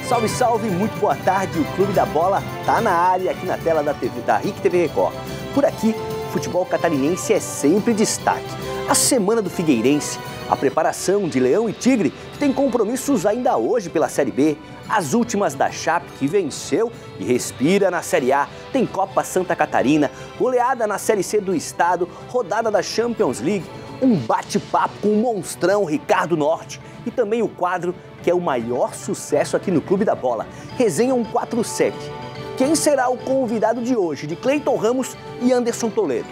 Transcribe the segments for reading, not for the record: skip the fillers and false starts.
Salve, salve, muito boa tarde. O Clube da Bola tá na área aqui na tela da TV, da RIC TV Record. Por aqui, futebol catarinense é sempre destaque. A semana do Figueirense, a preparação de Leão e Tigre tem compromissos ainda hoje pela Série B. As últimas da Chape, que venceu e respira na Série A. Tem Copa Santa Catarina, goleada na Série C do estado, rodada da Champions League, um bate-papo com o monstrão Ricardo Norte e também o quadro que é o maior sucesso aqui no Clube da Bola, Resenha 147. Quem será o convidado de hoje, de Cleiton Ramos e Anderson Toledo?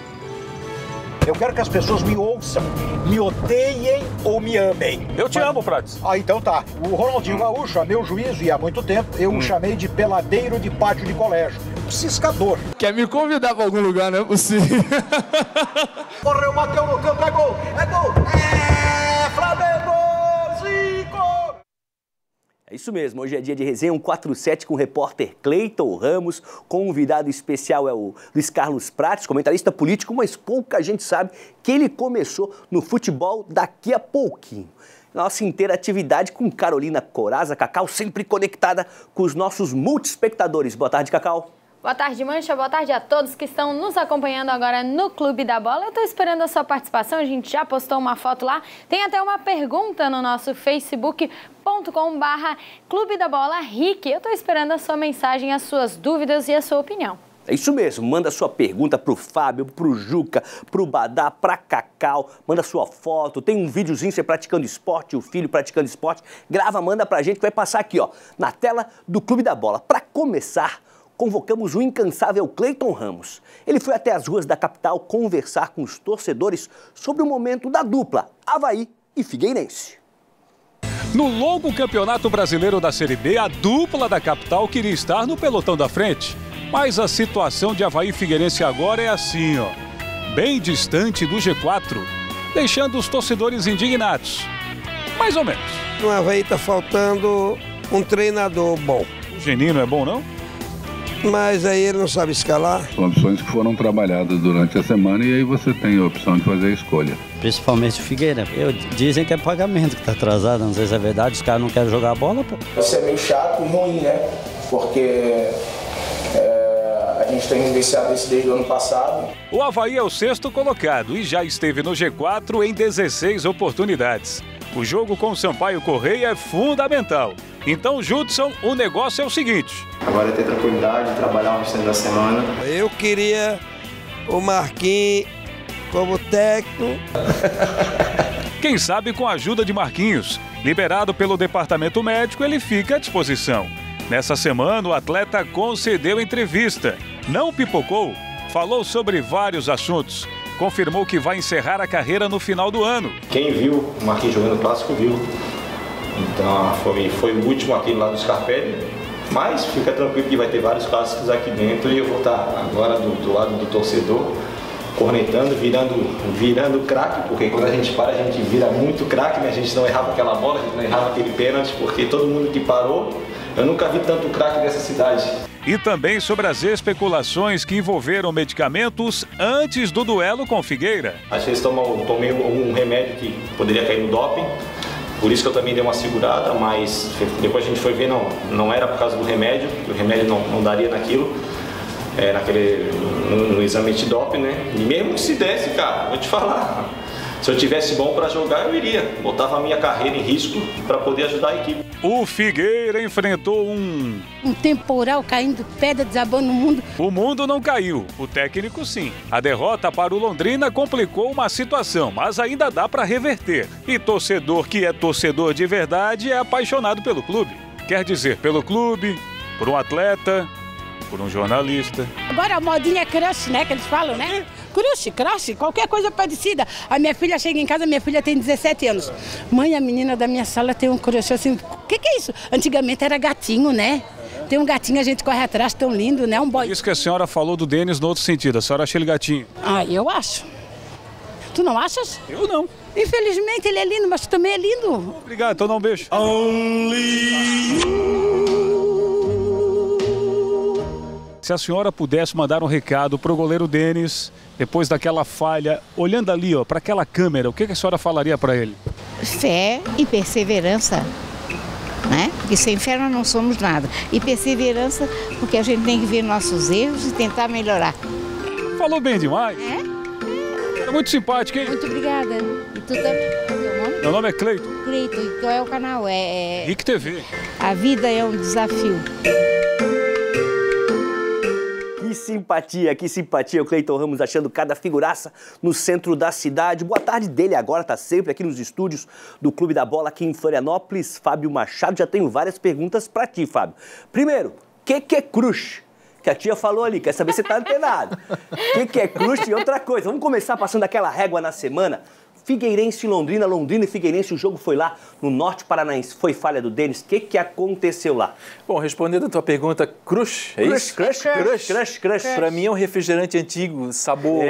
Eu quero que as pessoas me ouçam, me odeiem ou me amem. Eu te amo, Prates. Ah, então tá. O Ronaldinho Gaúcho, a meu juízo, e há muito tempo, eu o chamei de peladeiro de pátio de colégio. Ciscador. Quer me convidar pra algum lugar, não é possível. Correu, bateu no campo, é gol! É gol! É Flamengo! Zico! É isso mesmo, hoje é dia de Resenha 147 com o repórter Cleiton Ramos. Convidado especial é o Luiz Carlos Prates, comentarista político, mas pouca gente sabe que ele começou no futebol daqui a pouquinho. Nossa interatividade com Carolina Coraza, Cacau, sempre conectada com os nossos multiespectadores. Boa tarde, Cacau. Boa tarde, Mancha. Boa tarde a todos que estão nos acompanhando agora no Clube da Bola. Eu estou esperando a sua participação, a gente já postou uma foto lá. Tem até uma pergunta no nosso facebook.com/Clube da Bola RIC. Eu estou esperando a sua mensagem, as suas dúvidas e a sua opinião. É isso mesmo, manda sua pergunta pro Fábio, pro Juca, pro Badá, pra Cacau, manda sua foto, tem um videozinho você praticando esporte, o filho praticando esporte, grava, manda pra gente que vai passar aqui, ó, na tela do Clube da Bola. Pra começar, convocamos o incansável Cleiton Ramos. Ele foi até as ruas da capital conversar com os torcedores sobre o momento da dupla Avaí e Figueirense. No longo Campeonato Brasileiro da Série B, a dupla da capital queria estar no pelotão da frente. Mas a situação de Avaí e Figueirense agora é assim, ó, bem distante do G4, deixando os torcedores indignados. Mais ou menos. No Avaí tá faltando um treinador bom. O Geninho não é bom, não? Mas aí ele não sabe escalar. São opções que foram trabalhadas durante a semana e aí você tem a opção de fazer a escolha. Principalmente o Figueira. Dizem que é pagamento que tá atrasado, não sei se é verdade, os caras não querem jogar bola, pô. Isso é meio chato e ruim, né? Porque a gente tem vivenciado isso desde o ano passado. O Avaí é o 6º colocado e já esteve no G4 em 16 oportunidades. O jogo com o Sampaio Correia é fundamental. Então, Judson, o negócio é o seguinte. Agora é ter tranquilidade, trabalhar o restante da semana. Eu queria o Marquinhos como técnico. Quem sabe com a ajuda de Marquinhos, liberado pelo departamento médico, ele fica à disposição. Nessa semana, o atleta concedeu entrevista. Não pipocou, falou sobre vários assuntos. Confirmou que vai encerrar a carreira no final do ano. Quem viu o Marquinhos jogando clássico viu. Então foi o último aqui lá do Scarpelli. Mas fica tranquilo que vai ter vários clássicos aqui dentro e eu vou estar agora do lado do torcedor, cornetando, virando craque, porque quando a gente para, a gente vira muito craque, né? A gente não errava aquela bola, a gente não errava aquele pênalti, porque todo mundo que parou, eu nunca vi tanto craque nessa cidade. E também sobre as especulações que envolveram medicamentos antes do duelo com Figueira. Às vezes tomei um remédio que poderia cair no doping, por isso que eu também dei uma segurada, mas depois a gente foi ver, não era por causa do remédio, o remédio não daria naquilo, no exame antidoping, né? E mesmo que se desse, cara, vou te falar, se eu tivesse bom para jogar, eu iria. Botava a minha carreira em risco para poder ajudar a equipe. O Figueira enfrentou um temporal caindo, pedra desabando no mundo. O mundo não caiu, o técnico sim. A derrota para o Londrina complicou uma situação, mas ainda dá para reverter. E torcedor que é torcedor de verdade é apaixonado pelo clube. Quer dizer, pelo clube, por um atleta, por um jornalista. Agora a modinha é crush, né, que eles falam, né? Crush, qualquer coisa parecida. A minha filha chega em casa, minha filha tem 17 anos. Mãe, a menina da minha sala tem um crush assim. O que é isso? Antigamente era gatinho, né? Tem um gatinho, a gente corre atrás, tão lindo, né? Um boy. Isso que a senhora falou do Denis no outro sentido. A senhora acha ele gatinho? Ah, eu acho. Tu não achas? Eu não. Infelizmente ele é lindo, mas tu também é lindo. Obrigado, então dá um beijo. Se a senhora pudesse mandar um recado pro goleiro Denis, depois daquela falha, olhando ali, ó, para aquela câmera, o que a senhora falaria para ele? Fé e perseverança, né? porque sem fé nós não somos nada. E perseverança, porque a gente tem que ver nossos erros e tentar melhorar. Falou bem demais. É muito simpática, hein? Muito obrigada. E tu também, qual é o teu nome? Meu nome é Cleiton. Cleiton, e qual é o canal? RIC TV. A vida é um desafio. Que simpatia, o Cleiton Ramos achando cada figuraça no centro da cidade. Boa tarde dele agora, tá sempre aqui nos estúdios do Clube da Bola aqui em Florianópolis. Fábio Machado, já tenho várias perguntas pra ti, Fábio. Primeiro, o que é crush? Que a tia falou ali, quer saber se tá antenado. O que é crush e outra coisa. Vamos começar passando aquela régua na semana. Figueirense e Londrina, Londrina e Figueirense, o jogo foi lá no Norte Paranaense, foi falha do Denis, o que aconteceu lá? Bom, respondendo a tua pergunta, crush, é isso? Crush. Pra mim é um refrigerante antigo, sabor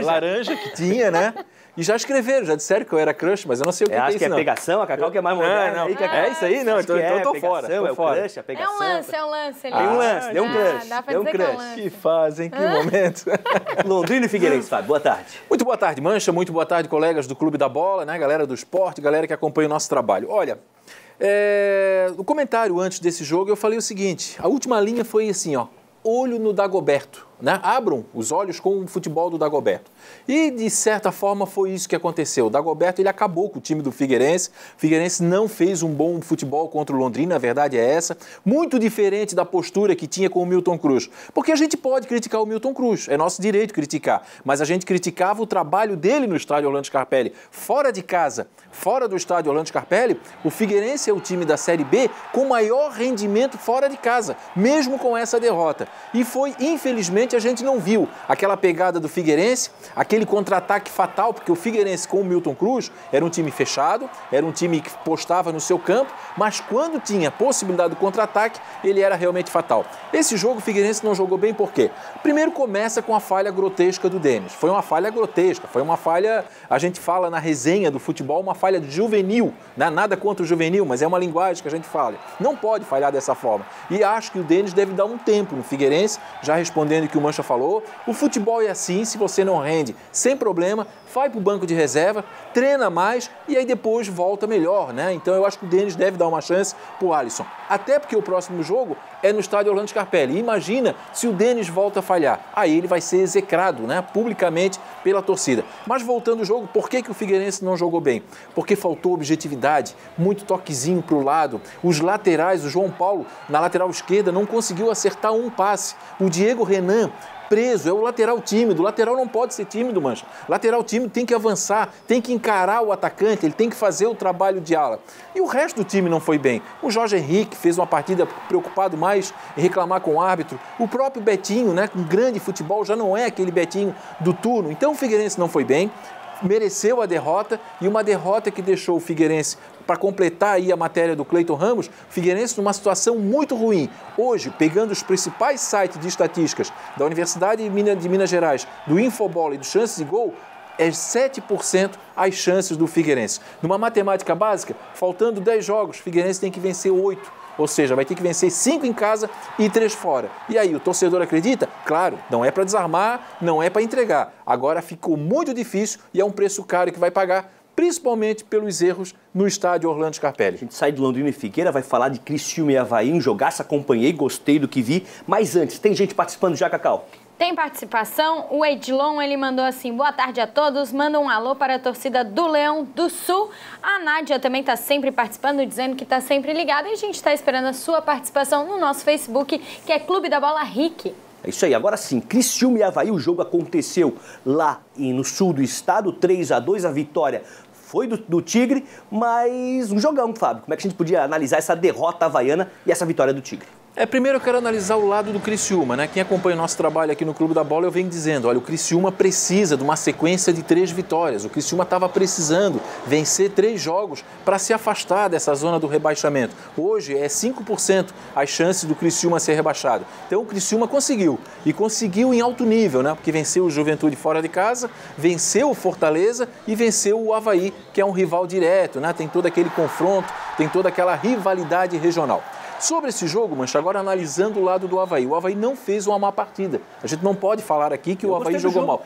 laranja que tinha, né? E já escreveram, já disseram que eu era crush, mas eu não sei o que é isso, não. Acho que é pegação, a Cacau que é mais moderna. É isso aí? Não, então eu tô fora. É o crush, a pegação. É um lance. Tem um lance, deu um crush. Dá pra dizer que é um lance. Que fazem, que momento. Londrina e Figueirense, Fábio, boa tarde. Muito boa tarde, Mancha, muito boa tarde, colegas do Clube da Bola, né? Galera do esporte, galera que acompanha o nosso trabalho. Olha, no comentário antes desse jogo eu falei o seguinte, a última linha foi assim, ó, olho no Dagoberto. Né? Abram os olhos com o futebol do Dagoberto. E, de certa forma, foi isso que aconteceu. O Dagoberto ele acabou com o time do Figueirense. O Figueirense não fez um bom futebol contra o Londrina, a verdade é essa. Muito diferente da postura que tinha com o Milton Cruz. Porque a gente pode criticar o Milton Cruz, é nosso direito criticar. Mas a gente criticava o trabalho dele no estádio Orlando Scarpelli. Fora de casa, fora do estádio Orlando Scarpelli, o Figueirense é o time da Série B com maior rendimento fora de casa, mesmo com essa derrota. E foi, infelizmente, a gente não viu aquela pegada do Figueirense, aquele contra-ataque fatal, porque o Figueirense com o Milton Cruz era um time fechado, era um time que postava no seu campo, mas quando tinha possibilidade do contra-ataque, ele era realmente fatal. Esse jogo o Figueirense não jogou bem por quê? Primeiro começa com a falha grotesca do Denis. Foi uma falha grotesca, foi uma falha, a gente fala na resenha do futebol, uma falha juvenil, né? Nada contra o juvenil, mas é uma linguagem que a gente fala. Não pode falhar dessa forma. E acho que o Denis deve dar um tempo no Figueirense, já respondendo o que o Mancha falou, o futebol é assim, se você não rende, sem problema, vai para o banco de reserva, treina mais e aí depois volta melhor, né? Então eu acho que o Denis deve dar uma chance para o Alisson. Até porque o próximo jogo é no estádio Orlando Scarpelli. Imagina se o Denis volta a falhar. Aí ele vai ser execrado, né, publicamente pela torcida. Mas voltando ao jogo, por que o Figueirense não jogou bem? Porque faltou objetividade, muito toquezinho para o lado. Os laterais, o João Paulo, na lateral esquerda, não conseguiu acertar um passe. O Diego Renan, preso, é o lateral tímido. O lateral não pode ser tímido, Mancha. Lateral tímido tem que avançar, tem que encarar o atacante, ele tem que fazer o trabalho de ala. E o resto do time não foi bem. O Jorge Henrique fez uma partida preocupado mais em reclamar com o árbitro. O próprio Betinho, né, com grande futebol, já não é aquele Betinho do turno. Então o Figueirense não foi bem, mereceu a derrota e uma derrota que deixou o Figueirense, para completar aí a matéria do Cleiton Ramos, o Figueirense numa situação muito ruim. Hoje, pegando os principais sites de estatísticas da Universidade de Minas Gerais, do Infobola e do Chances de Gol, é 7% as chances do Figueirense. Numa matemática básica, faltando 10 jogos, o Figueirense tem que vencer 8. Ou seja, vai ter que vencer 5 em casa e 3 fora. E aí, o torcedor acredita? Claro, não é para desarmar, não é para entregar. Agora ficou muito difícil e é um preço caro que vai pagar, principalmente pelos erros no estádio Orlando Scarpelli. A gente sai de Londrina e Figueira, vai falar de Criciúma e Avaí, um jogaço, acompanhei, gostei do que vi. Mas antes, tem gente participando já, Cacau? Tem participação, o Edilon, ele mandou assim, boa tarde a todos, manda um alô para a torcida do Leão do Sul. A Nádia também está sempre participando, dizendo que está sempre ligada e a gente está esperando a sua participação no nosso Facebook, que é Clube da Bola RIC. É isso aí, agora sim, Criciúma e Avaí, o jogo aconteceu lá no sul do estado, 3-2, a vitória foi do Tigre, mas um jogão, Fábio. Como é que a gente podia analisar essa derrota havaiana e essa vitória do Tigre? Primeiro eu quero analisar o lado do Criciúma, né? Quem acompanha o nosso trabalho aqui no Clube da Bola, eu venho dizendo, olha, o Criciúma precisa de uma sequência de 3 vitórias. O Criciúma estava precisando vencer 3 jogos para se afastar dessa zona do rebaixamento. Hoje é 5% as chances do Criciúma ser rebaixado. Então o Criciúma conseguiu, e conseguiu em alto nível, né? Porque venceu o Juventude fora de casa, venceu o Fortaleza e venceu o Avaí, que é um rival direto, né? Tem todo aquele confronto, tem toda aquela rivalidade regional. Sobre esse jogo, Mancha, agora analisando o lado do Avaí. O Avaí não fez uma má partida. A gente não pode falar aqui que o Avaí jogou mal.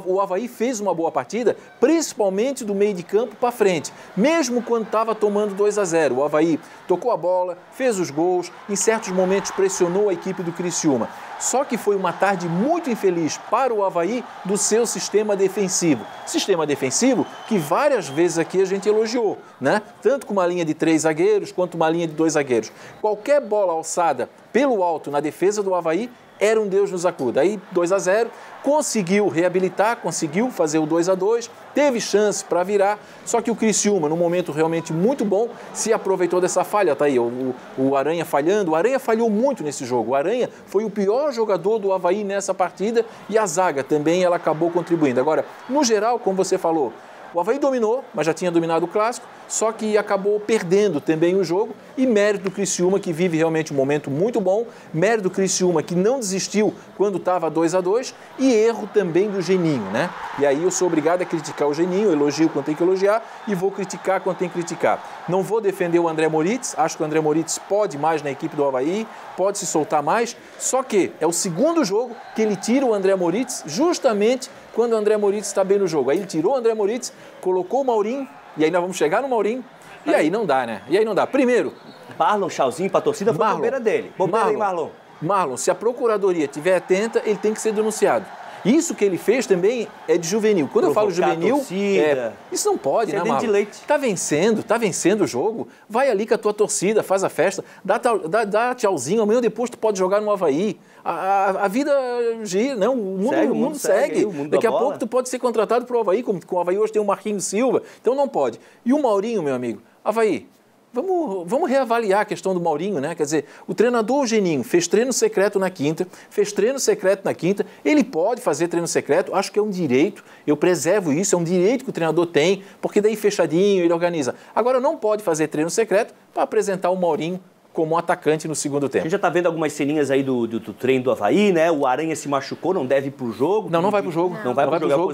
O Avaí fez uma boa partida, principalmente do meio de campo para frente. Mesmo quando estava tomando 2-0. O Avaí tocou a bola, fez os gols, em certos momentos pressionou a equipe do Criciúma. Só que foi uma tarde muito infeliz para o Avaí do seu sistema defensivo. Sistema defensivo que várias vezes aqui a gente elogiou, né? Tanto com uma linha de 3 zagueiros quanto uma linha de 2 zagueiros. Qualquer bola alçada pelo alto na defesa do Avaí era um Deus nos acuda. Aí 2-0, conseguiu reabilitar, conseguiu fazer o 2-2, teve chance para virar, só que o Criciúma, num momento realmente muito bom, se aproveitou dessa falha. Tá aí, o Aranha falhando. O Aranha falhou muito nesse jogo. O Aranha foi o pior jogador do Avaí nessa partida e a zaga também ela acabou contribuindo. Agora, no geral, como você falou, o Avaí dominou, mas já tinha dominado o Clássico, só que acabou perdendo também o jogo e mérito do Criciúma, que vive realmente um momento muito bom, mérito do Criciúma, que não desistiu quando estava 2-2 e erro também do Geninho, né? E aí eu sou obrigado a criticar o Geninho, elogio quando tem que elogiar e vou criticar quando tem que criticar. Não vou defender o André Moritz, acho que o André Moritz pode mais na equipe do Avaí, pode se soltar mais, só que é o segundo jogo que ele tira o André Moritz justamente quando o André Moritz está bem no jogo. Aí ele tirou o André Moritz, colocou o Maurinho, e aí nós vamos chegar no Maurinho, e aí não dá, né? E aí não dá. Primeiro, Marlon, tchauzinho pra torcida, foi a bobeira dele. Bobeira aí, Marlon. Marlon, se a procuradoria estiver atenta, ele tem que ser denunciado. Isso que ele fez também é de juvenil. Quando eu falo juvenil, isso não pode, né, Marlon? Tá vencendo o jogo, vai ali com a tua torcida, faz a festa, dá tchauzinho, amanhã ou depois tu pode jogar no Avaí. A vida gira, não, o mundo segue. Daqui a pouco tu pode ser contratado pro Avaí, como o Avaí hoje tem o Marquinhos Silva, então não pode. E o Maurinho, meu amigo, Avaí, vamos reavaliar a questão do Maurinho, né? Quer dizer, o treinador Geninho fez treino secreto na quinta, ele pode fazer treino secreto, acho que é um direito, eu preservo isso, é um direito que o treinador tem, porque daí fechadinho ele organiza. Agora não pode fazer treino secreto para apresentar o Maurinho como um atacante no segundo tempo. A gente já tá vendo algumas ceninhas aí do treino do Avaí, né? O Aranha se machucou, não deve ir pro jogo. Não vai pro jogo. Não vai pro jogo.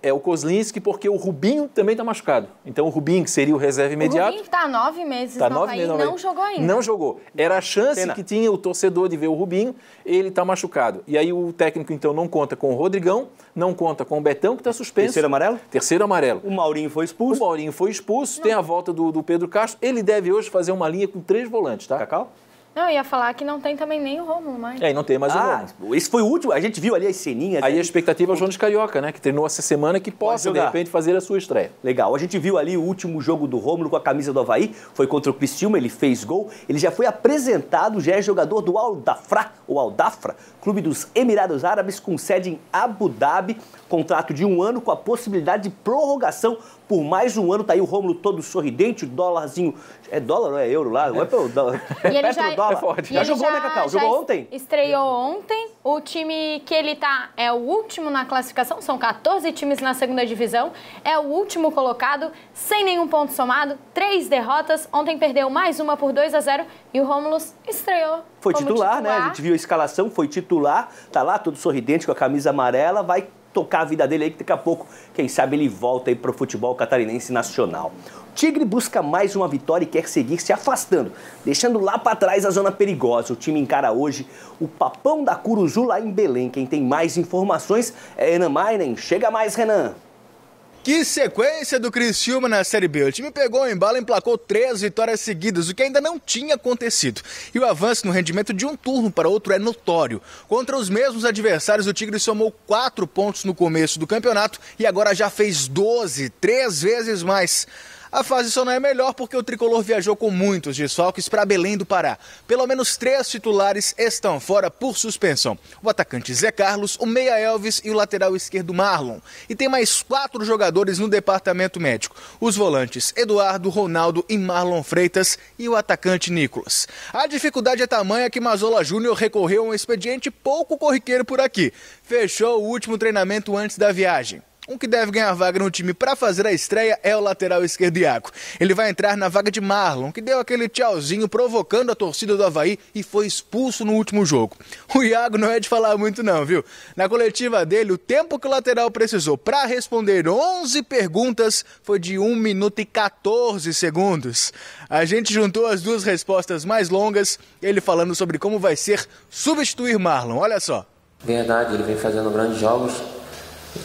É o Kozlinski, porque o Rubinho também tá machucado. Então o Rubinho, que seria o reserva imediato... O Rubinho tá 9 meses no Avaí, não jogou ainda. Não jogou. Era a chance que tinha o torcedor de ver o Rubinho, ele tá machucado. E aí o técnico, então, não conta com o Rodrigão, não conta com o Betão, que tá suspenso. Terceiro amarelo? Terceiro amarelo. O Maurinho foi expulso. Tem a volta do Pedro Castro. Ele deve hoje fazer uma linha com 3 volantes. Tá? Cacau? Não, eu ia falar que não tem também nem o Rômulo mais. E não tem mais o Rômulo. Esse foi o último, a gente viu ali as ceninhas. Aí a expectativa é o Jones Carioca, né? Que treinou essa semana, que possa, de repente, fazer a sua estreia. Legal, a gente viu ali o último jogo do Rômulo com a camisa do Avaí, foi contra o Criciúma, ele fez gol, ele já foi apresentado, já é jogador do Al-Dafra, clube dos Emirados Árabes, com sede em Abu Dhabi, contrato de 1 ano com a possibilidade de prorrogação por mais 1 ano. Tá aí o Rômulo todo sorridente, o dólarzinho, é dólar ou é euro lá? Não é pelo dólar. E ele já jogou, né, Cacau? Jogou ontem? Estreou ontem. O time que ele tá é o último na classificação, são 14 times na segunda divisão, é o último colocado, sem nenhum ponto somado, 3 derrotas. Ontem perdeu mais uma por 2-0 e o Rômulo estreou. Foi titular, né? A gente viu a escalação, foi titular, tá lá todo sorridente com a camisa amarela, vai tocar a vida dele aí, que daqui a pouco, quem sabe, ele volta aí pro futebol catarinense nacional. O Tigre busca mais uma vitória e quer seguir se afastando, deixando lá para trás a zona perigosa. O time encara hoje o Papão da Curuzu lá em Belém. Quem tem mais informações é Renan Mainen. Chega mais, Renan. Que sequência do Criciúma na Série B. O time pegou o embalo e emplacou 3 vitórias seguidas, o que ainda não tinha acontecido. E o avanço no rendimento de um turno para outro é notório. Contra os mesmos adversários, o Tigre somou 4 pontos no começo do campeonato e agora já fez 12, 3 vezes mais. A fase só não é melhor porque o tricolor viajou com muitos desfalques para Belém do Pará. Pelo menos 3 titulares estão fora por suspensão. O atacante Zé Carlos, o meia Elvis e o lateral esquerdo Marlon. E tem mais 4 jogadores no departamento médico. Os volantes Eduardo, Ronaldo e Marlon Freitas e o atacante Nicolas. A dificuldade é tamanha que Mazola Júnior recorreu a um expediente pouco corriqueiro por aqui. Fechou o último treinamento antes da viagem. Um que deve ganhar vaga no time para fazer a estreia é o lateral esquerdo Iago. Ele vai entrar na vaga de Marlon, que deu aquele tchauzinho provocando a torcida do Avaí e foi expulso no último jogo. O Iago não é de falar muito não, viu? Na coletiva dele, o tempo que o lateral precisou para responder 11 perguntas foi de 1 minuto e 14 segundos. A gente juntou as duas respostas mais longas, ele falando sobre como vai ser substituir Marlon. Olha só. Verdade, ele vem fazendo grandes jogos.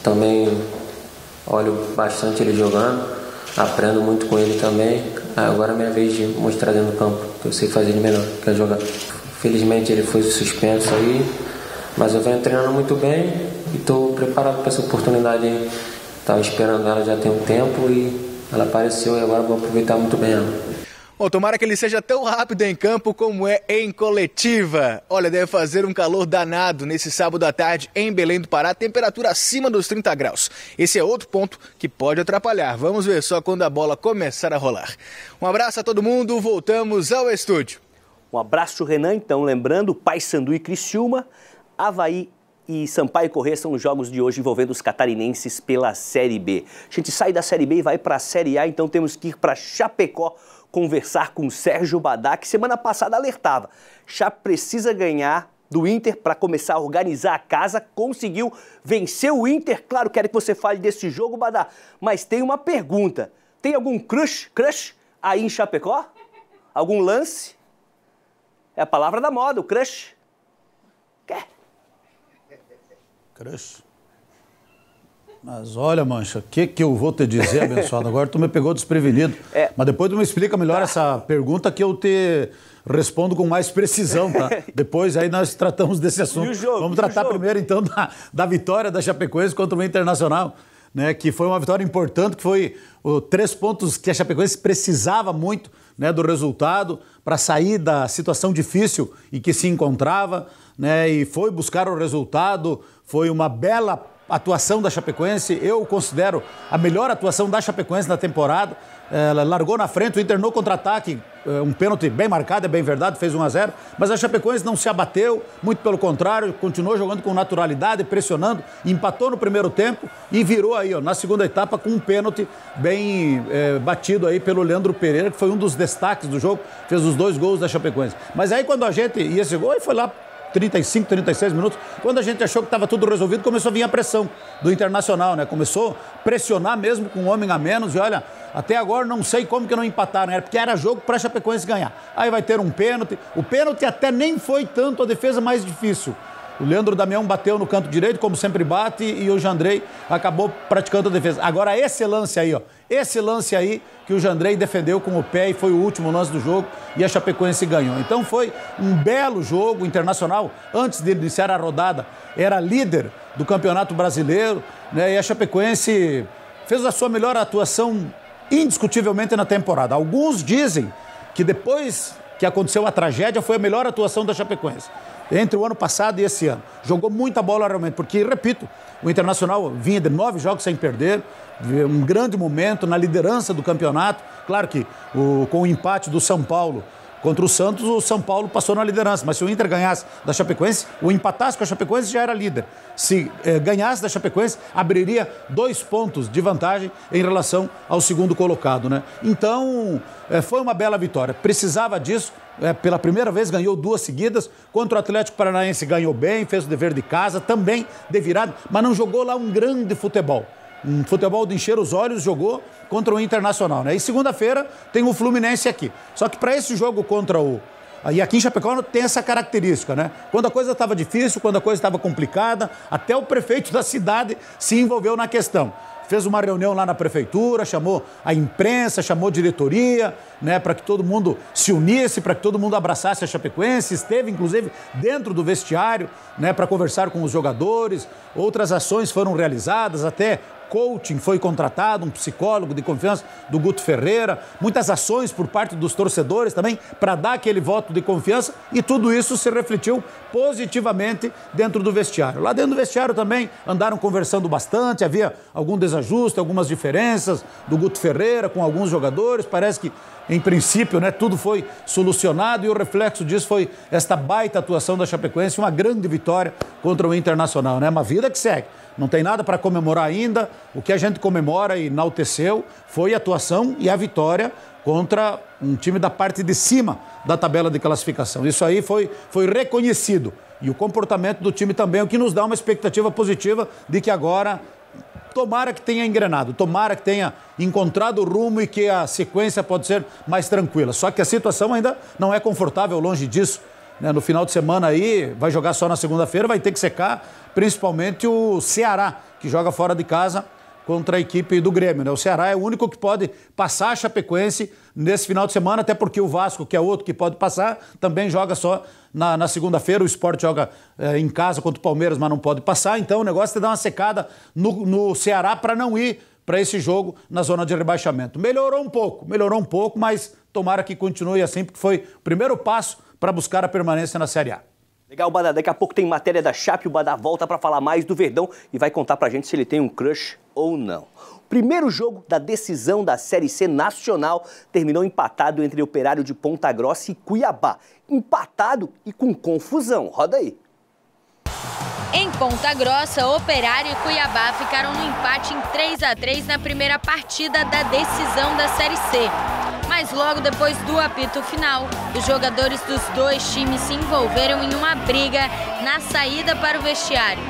Também olho bastante ele jogando, aprendo muito com ele também. Agora é minha vez de mostrar dentro do campo, que eu sei fazer de melhor, que é jogar. Felizmente ele foi suspenso aí, mas eu venho treinando muito bem e estou preparado para essa oportunidade aí. Estava esperando ela já tem um tempo e ela apareceu e agora vou aproveitar muito bem ela. Bom, tomara que ele seja tão rápido em campo como é em coletiva. Olha, deve fazer um calor danado nesse sábado à tarde em Belém do Pará, temperatura acima dos 30 graus. Esse é outro ponto que pode atrapalhar. Vamos ver só quando a bola começar a rolar. Um abraço a todo mundo, voltamos ao estúdio. Um abraço, Renan. Então, lembrando, Paysandu e Criciúma, Avaí e Sampaio Corrêa são os jogos de hoje envolvendo os catarinenses pela Série B. A gente sai da Série B e vai para a Série A, então temos que ir para Chapecó conversar com o Sérgio Badá, que semana passada alertava. Chape precisa ganhar do Inter para começar a organizar a casa, conseguiu vencer o Inter. Claro, quero que você fale desse jogo, Badá, mas tem uma pergunta. Tem algum crush aí em Chapecó? Algum lance? É a palavra da moda, o crush. Quer? Crush? Mas olha, Mancha, o que eu vou te dizer, abençoado? Agora tu me pegou desprevenido. Mas depois tu me explica melhor essa pergunta que eu te respondo com mais precisão, tá? Depois aí nós tratamos desse assunto. Vamos tratar primeiro, então, da vitória da Chapecoense contra o Internacional, né? Que foi uma vitória importante, que foi 3 pontos que a Chapecoense precisava muito, né, do resultado para sair da situação difícil em que se encontrava, né? E foi buscar o resultado, foi uma bela atuação da Chapecoense, eu considero a melhor atuação da Chapecoense na temporada. Ela largou na frente, o Inter no contra-ataque, um pênalti bem marcado, é bem verdade, fez 1-0, mas a Chapecoense não se abateu, muito pelo contrário, continuou jogando com naturalidade, pressionando, empatou no primeiro tempo e virou aí, ó, na segunda etapa com um pênalti bem batido aí pelo Leandro Pereira, que foi um dos destaques do jogo, fez os 2 gols da Chapecoense. Mas aí quando a gente, e esse gol foi lá 35, 36 minutos, quando a gente achou que estava tudo resolvido, começou a vir a pressão do Internacional, né? Começou a pressionar mesmo com um homem a menos e olha, até agora não sei como que não empataram, era porque era jogo para a Chapecoense ganhar. Aí vai ter um pênalti, o pênalti até nem foi tanto a defesa mais difícil. O Leandro Damião bateu no canto direito, como sempre bate, e o Jandrei acabou praticando a defesa. Agora esse lance aí, ó, esse lance aí que o Jandrei defendeu com o pé e foi o último lance do jogo e a Chapecoense ganhou. Então foi um belo jogo. O Internacional, antes de iniciar a rodada, era líder do Campeonato Brasileiro, né? E a Chapecoense fez a sua melhor atuação indiscutivelmente na temporada. Alguns dizem que depois que aconteceu a tragédia foi a melhor atuação da Chapecoense entre o ano passado e esse ano. Jogou muita bola realmente, porque, repito, o Internacional vinha de 9 jogos sem perder, um grande momento na liderança do campeonato. Claro que com o empate do São Paulo contra o Santos, o São Paulo passou na liderança, mas se o Inter ganhasse da Chapecoense, ou empatasse com a Chapecoense, já era líder. Se ganhasse da Chapecoense, abriria 2 pontos de vantagem em relação ao segundo colocado, né? Então, foi uma bela vitória. Precisava disso. Pela primeira vez ganhou 2 seguidas. Contra o Atlético Paranaense ganhou bem, fez o dever de casa, também de virada, mas não jogou lá um grande futebol. Um futebol de encher os olhos, jogou contra o Internacional, né? E segunda-feira tem o Fluminense aqui. Só que para esse jogo contra o... E aqui em Chapecó tem essa característica, né? Quando a coisa estava difícil, quando a coisa estava complicada, até o prefeito da cidade se envolveu na questão. Fez uma reunião lá na prefeitura, chamou a imprensa, chamou a diretoria, né, para que todo mundo se unisse, para que todo mundo abraçasse a Chapecoense. Esteve, inclusive, dentro do vestiário, né, para conversar com os jogadores. Outras ações foram realizadas, até coaching foi contratado, um psicólogo de confiança do Guto Ferreira, muitas ações por parte dos torcedores também para dar aquele voto de confiança, e tudo isso se refletiu positivamente dentro do vestiário. Lá dentro do vestiário também andaram conversando bastante, havia algum desajuste, algumas diferenças do Guto Ferreira com alguns jogadores, parece que em princípio, né, tudo foi solucionado e o reflexo disso foi esta baita atuação da Chapecoense, uma grande vitória contra o Internacional, né? Uma vida que segue. Não tem nada para comemorar ainda. O que a gente comemora e enalteceu foi a atuação e a vitória contra um time da parte de cima da tabela de classificação. Isso aí foi reconhecido. E o comportamento do time também, o que nos dá uma expectativa positiva de que agora, tomara que tenha engrenado, tomara que tenha encontrado o rumo e que a sequência pode ser mais tranquila. Só que a situação ainda não é confortável, longe disso. No final de semana aí, vai jogar só na segunda-feira, vai ter que secar, principalmente o Ceará, que joga fora de casa contra a equipe do Grêmio, né? O Ceará é o único que pode passar a Chapecoense nesse final de semana, até porque o Vasco, que é outro que pode passar, também joga só na segunda-feira. O Sport joga em casa contra o Palmeiras, mas não pode passar. Então o negócio é dar uma secada no Ceará para não ir para esse jogo na zona de rebaixamento. Melhorou um pouco, mas tomara que continue assim, porque foi o primeiro passo para buscar a permanência na Série A. Legal, Badá. Daqui a pouco tem matéria da Chape, o Badá volta para falar mais do Verdão e vai contar pra gente se ele tem um crush ou não. O primeiro jogo da decisão da Série C nacional terminou empatado entre Operário de Ponta Grossa e Cuiabá. Empatado e com confusão. Roda aí. Em Ponta Grossa, Operário e Cuiabá ficaram no empate em 3-3 na primeira partida da decisão da Série C. Mas logo depois do apito final, os jogadores dos dois times se envolveram em uma briga na saída para o vestiário.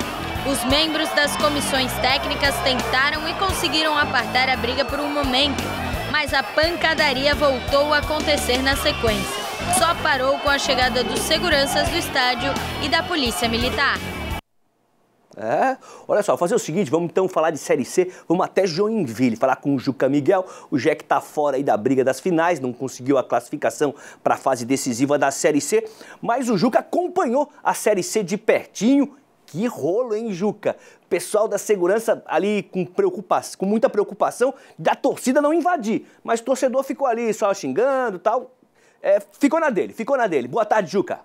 Os membros das comissões técnicas tentaram e conseguiram apartar a briga por um momento, mas a pancadaria voltou a acontecer na sequência. Só parou com a chegada dos seguranças do estádio e da polícia militar. Olha só, fazer o seguinte, vamos então falar de Série C, vamos até Joinville, falar com o Juca Miguel, o Jé que tá fora aí da briga das finais, não conseguiu a classificação para a fase decisiva da Série C, mas o Juca acompanhou a Série C de pertinho. Que rolo, hein, Juca? Pessoal da segurança ali com muita preocupação da torcida não invadir, mas o torcedor ficou ali só xingando e tal, ficou na dele. Boa tarde, Juca.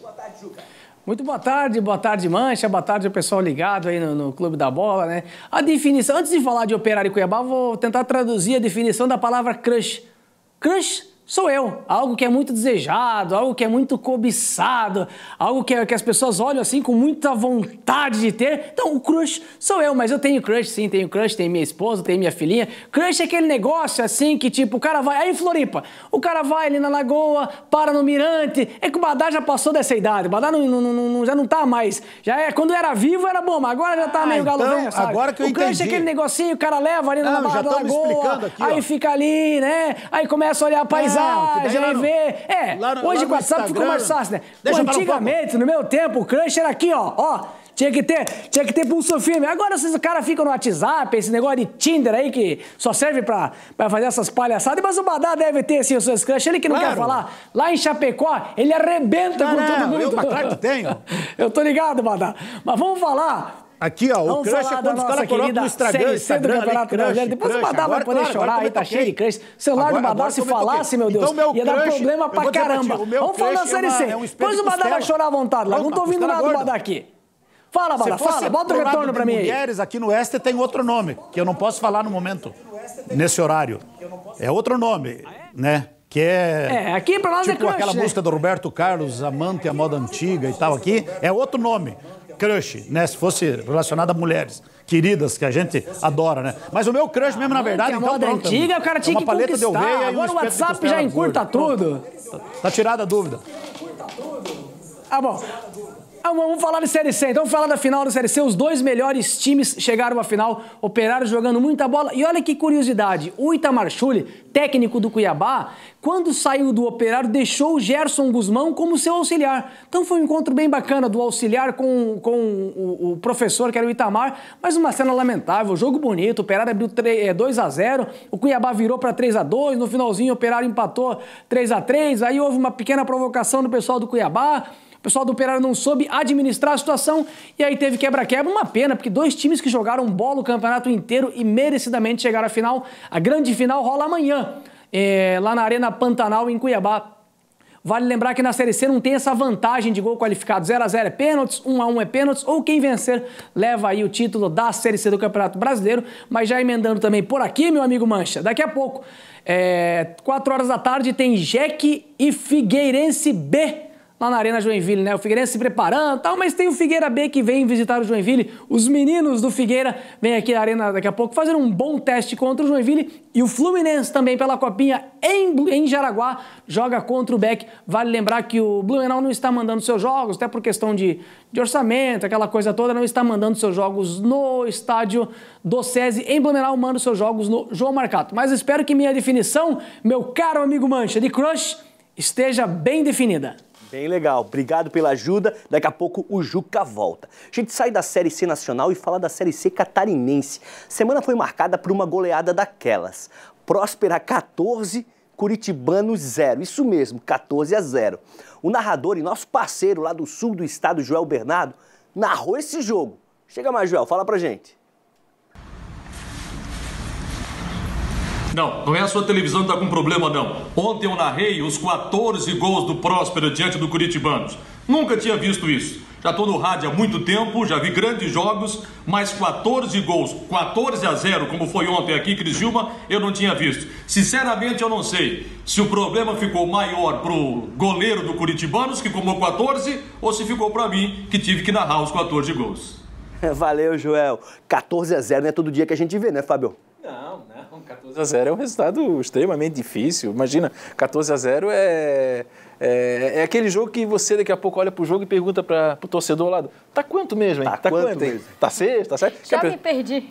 Boa tarde, Juca. Muito boa tarde, Mancha, boa tarde ao pessoal ligado aí no Clube da Bola, né? A definição, antes de falar de Operário e Cuiabá, vou tentar traduzir a definição da palavra crush. Crush sou eu, algo que é muito desejado, algo que é muito cobiçado, algo que as pessoas olham assim com muita vontade de ter. Então, o crush sou eu, mas eu tenho crush, sim, tenho crush, tenho minha esposa, tenho minha filhinha. Crush é aquele negócio assim que, tipo, o cara vai, aí em Floripa, o cara vai ali na Lagoa, para no Mirante, é que o Badá já passou dessa idade, o Badá já não tá mais, quando era vivo era bom, mas agora já tá meio galo velho, sabe? Agora que eu entendi. O crush é aquele negocinho, o cara leva ali na Barra da Lagoa, aqui, aí fica ali, né, aí começa a olhar a paisagem, aí vê. Hoje com o WhatsApp ficou mais fácil, né? Antigamente, no meu tempo, o crush era aqui, ó. Tinha que ter pulso firme. Agora os caras ficam no WhatsApp, esse negócio de Tinder aí que só serve pra fazer essas palhaçadas. Mas o Badá deve ter, assim, os seus crush. Ele que não quer falar. Lá em Chapecó, ele arrebenta com todo mundo. Claro que tenho. Eu tô ligado, Badá. Mas vamos falar. Aqui, ó, o crush é quando os caras colocam no Instagram ali, depois o Badá vai poder chorar aí, tá cheio de crush. O celular do Badá, se falasse, meu Deus, ia dar problema pra caramba. Vamos falar da Série C. Depois o Badá vai chorar à vontade lá. Não tô ouvindo nada do Badá aqui. Fala, Badá, fala, bota o retorno pra mim aí. Mulheres aqui no Oeste tem outro nome, que eu não posso falar no momento, nesse horário. É outro nome, né? Que aqui pra nós tipo é crush, aquela música do Roberto Carlos, Amante, a Moda Antiga e tal aqui, é outro nome. Crush, né? Se fosse relacionado a mulheres queridas que a gente adora, né? Mas o meu crush mesmo, na verdade, então moda pronto, antiga, o cara tinha que conquistar. Agora o WhatsApp já encurta tudo. Tá tirada a dúvida. Ah, bom. Vamos falar de Série C. Então, vamos falar da final da Série C. Os dois melhores times chegaram à final. Operário jogando muita bola. E olha que curiosidade. O Itamar Schulli, técnico do Cuiabá, quando saiu do Operário, deixou o Gerson Guzmão como seu auxiliar. Então, foi um encontro bem bacana do auxiliar com o professor, que era o Itamar. Mas uma cena lamentável. Jogo bonito. O Operário abriu 2-0. O Cuiabá virou para 3-2. No finalzinho, o Operário empatou 3-3. Aí houve uma pequena provocação do pessoal do Cuiabá. O pessoal do Operário não soube administrar a situação e aí teve quebra-quebra. Uma pena, porque dois times que jogaram bola o campeonato inteiro e merecidamente chegaram à final. A grande final rola amanhã, lá na Arena Pantanal, em Cuiabá. Vale lembrar que na Série C não tem essa vantagem de gol qualificado. 0x0 é pênaltis, 1x1 é pênaltis, ou quem vencer leva aí o título da Série C do Campeonato Brasileiro. Mas já emendando também por aqui, meu amigo Mancha, daqui a pouco, 4 horas da tarde, tem Jack e Figueirense B lá na Arena Joinville, né? O Figueirense se preparando e tal, mas tem o Figueira B que vem visitar o Joinville. Os meninos do Figueira vêm aqui na Arena daqui a pouco fazer um bom teste contra o Joinville. E o Fluminense também pela Copinha em Jaraguá joga contra o Beck. Vale lembrar que o Blumenau não está mandando seus jogos, até por questão de orçamento, aquela coisa toda, não está mandando seus jogos no estádio do SESI. Em Blumenau manda seus jogos no João Marcato. Mas espero que minha definição, meu caro amigo Mancha, de crush, esteja bem definida. Bem legal, obrigado pela ajuda. Daqui a pouco o Juca volta. A gente sai da Série C nacional e fala da Série C catarinense. Semana foi marcada por uma goleada daquelas. Próspera 14, Curitibano 0. Isso mesmo, 14-0. O narrador e nosso parceiro lá do sul do estado, Joel Bernardo, narrou esse jogo. Chega mais, Joel, fala pra gente. Não é a sua televisão que está com problema, não. Ontem eu narrei os 14 gols do Próspera diante do Curitibanos. Nunca tinha visto isso. Já estou no rádio há muito tempo, já vi grandes jogos, mas 14 gols, 14-0, como foi ontem aqui, Criciúma, eu não tinha visto. Sinceramente, eu não sei se o problema ficou maior pro goleiro do Curitibanos, que tomou 14, ou se ficou para mim, que tive que narrar os 14 gols. Valeu, Joel. 14-0 não é todo dia que a gente vê, né, Fábio? Não, 14-0 é um resultado extremamente difícil. Imagina, 14-0 é aquele jogo que você daqui a pouco olha pro jogo e pergunta para o torcedor lá, tá quanto mesmo, hein? Tá quanto mesmo? Tá 6, tá 7? Já me perdi.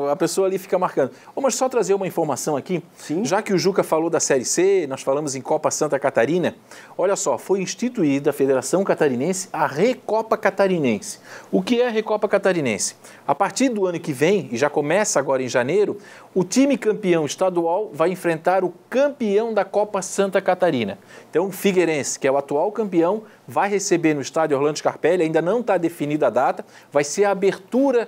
A pessoa ali fica marcando. Mas só trazer uma informação aqui. Sim. Já que o Juca falou da Série C, nós falamos em Copa Santa Catarina, olha só, foi instituída a Federação Catarinense a Recopa Catarinense. O que é a Recopa Catarinense? A partir do ano que vem, e já começa agora em janeiro, o time campeão estadual vai enfrentar o campeão da Copa Santa Catarina. Então, o Figueirense, que é o atual campeão, vai receber no estádio Orlando Scarpelli, ainda não está definida a data, vai ser a abertura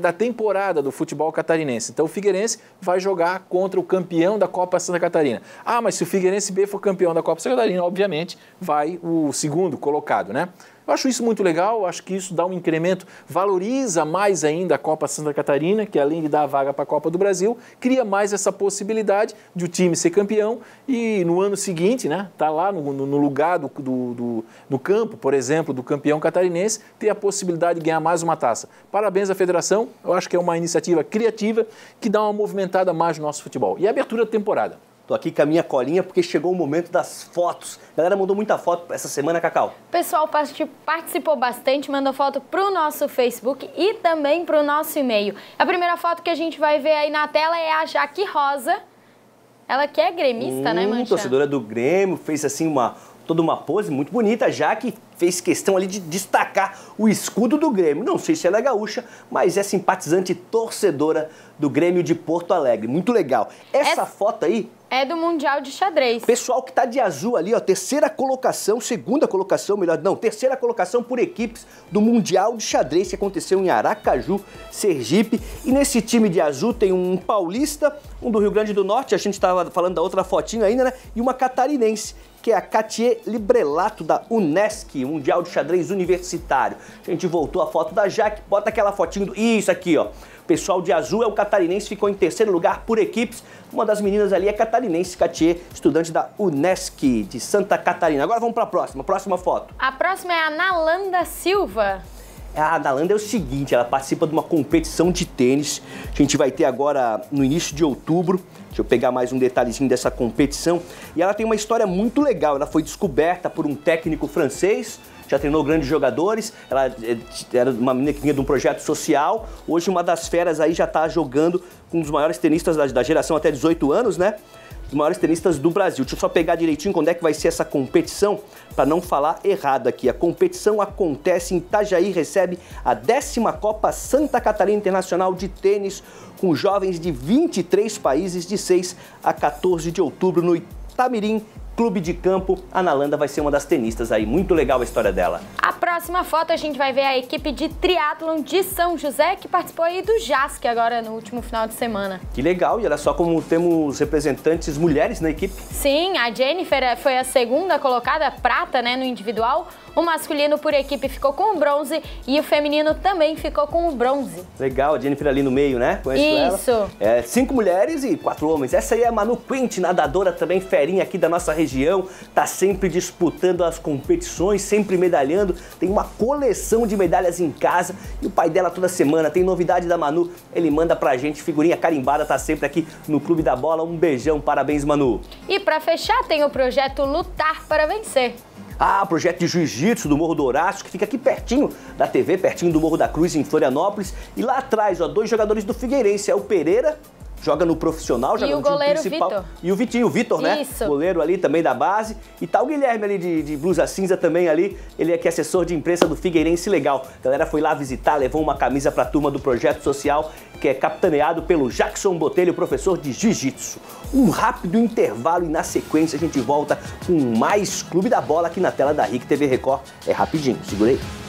da temporada do futebol catarinense. Então, o Figueirense vai jogar contra o campeão da Copa Santa Catarina. Mas se o Figueirense B for campeão da Copa Santa Catarina, obviamente, vai o segundo colocado, né? Eu acho isso muito legal, acho que isso dá um incremento, valoriza mais ainda a Copa Santa Catarina, que além de dar a vaga para a Copa do Brasil, cria mais essa possibilidade de o time ser campeão e no ano seguinte, né, tá lá no lugar no campo, por exemplo, do campeão catarinense, ter a possibilidade de ganhar mais uma taça. Parabéns à federação, eu acho que é uma iniciativa criativa que dá uma movimentada mais no nosso futebol. E a abertura da temporada. Tô aqui com a minha colinha porque chegou o momento das fotos. A galera mandou muita foto essa semana, Cacau. O pessoal participou bastante, mandou foto pro nosso Facebook e também pro nosso e-mail. A primeira foto que a gente vai ver aí na tela é a Jaque Rosa. Ela que é gremista, né, Mancha? Torcedora do Grêmio, fez assim toda uma pose muito bonita, já que fez questão ali de destacar o escudo do Grêmio. Não sei se ela é gaúcha, mas é simpatizante e torcedora do Grêmio de Porto Alegre. Muito legal. Essa foto aí é do Mundial de Xadrez. Pessoal que tá de azul ali, ó, terceira colocação por equipes do Mundial de Xadrez que aconteceu em Aracaju, Sergipe. E nesse time de azul tem um paulista, um do Rio Grande do Norte, a gente estava falando da outra fotinha ainda, né? E uma catarinense, que é a Catier Librelato, da Unesc, Mundial de Xadrez Universitário. A gente voltou a foto da Jaque, bota aquela fotinho Isso aqui, ó. O pessoal de azul é o catarinense, ficou em terceiro lugar por equipes. Uma das meninas ali é catarinense, Catier, estudante da Unesc, de Santa Catarina. Agora vamos para a próxima foto. A próxima é a Nalanda Silva. A Nalanda é o seguinte, ela participa de uma competição de tênis. A gente vai ter agora no início de outubro. Deixa eu pegar mais um detalhezinho dessa competição. E ela tem uma história muito legal. Ela foi descoberta por um técnico francês, já treinou grandes jogadores. Ela era uma menina que vinha de um projeto social. Hoje uma das feras aí já está jogando com um dos maiores tenistas da geração até 18 anos, né? Os maiores tenistas do Brasil. Deixa eu só pegar direitinho quando é que vai ser essa competição, para não falar errado aqui. A competição acontece em Itajaí, recebe a 10ª Copa Santa Catarina Internacional de Tênis, com jovens de 23 países, de 6 a 14 de outubro, no Itamirim Clube de Campo. A Nalanda vai ser uma das tenistas aí. Muito legal a história dela. A próxima próxima foto a gente vai ver a equipe de triatlon de São José, que participou aí do JASC agora no último final de semana. Que legal, e olha só como temos representantes mulheres na equipe. Sim, a Jennifer foi a segunda colocada, prata, né, no individual. O masculino por equipe ficou com o bronze e o feminino também ficou com o bronze. Legal, a Jennifer ali no meio, né? Conheço Isso. ela. 5 mulheres e 4 homens. Essa aí é a Manu Quint, nadadora também ferinha aqui da nossa região. Tá sempre disputando as competições, sempre medalhando. Tem uma coleção de medalhas em casa e o pai dela toda semana tem novidade da Manu. Ele manda pra gente figurinha carimbada, tá sempre aqui no Clube da Bola. Um beijão, parabéns, Manu. E pra fechar tem o projeto Lutar para Vencer. Ah, projeto de jiu-jitsu do Morro do Horácio, que fica aqui pertinho da TV, pertinho do Morro da Cruz, em Florianópolis. E lá atrás, ó, 2 jogadores do Figueirense, é o Pereira, joga no profissional, joga e no time goleiro principal. Vitor. E o Vitinho, o Vitor, né? Isso. Goleiro ali também da base. E tá o Guilherme ali de blusa cinza também ali. Ele é que é assessor de imprensa do Figueirense, legal. A galera foi lá visitar, levou uma camisa pra turma do projeto social, que é capitaneado pelo Jackson Botelho, professor de jiu-jitsu. Um rápido intervalo e na sequência a gente volta com mais Clube da Bola aqui na tela da RIC TV Record. É rapidinho, segura aí.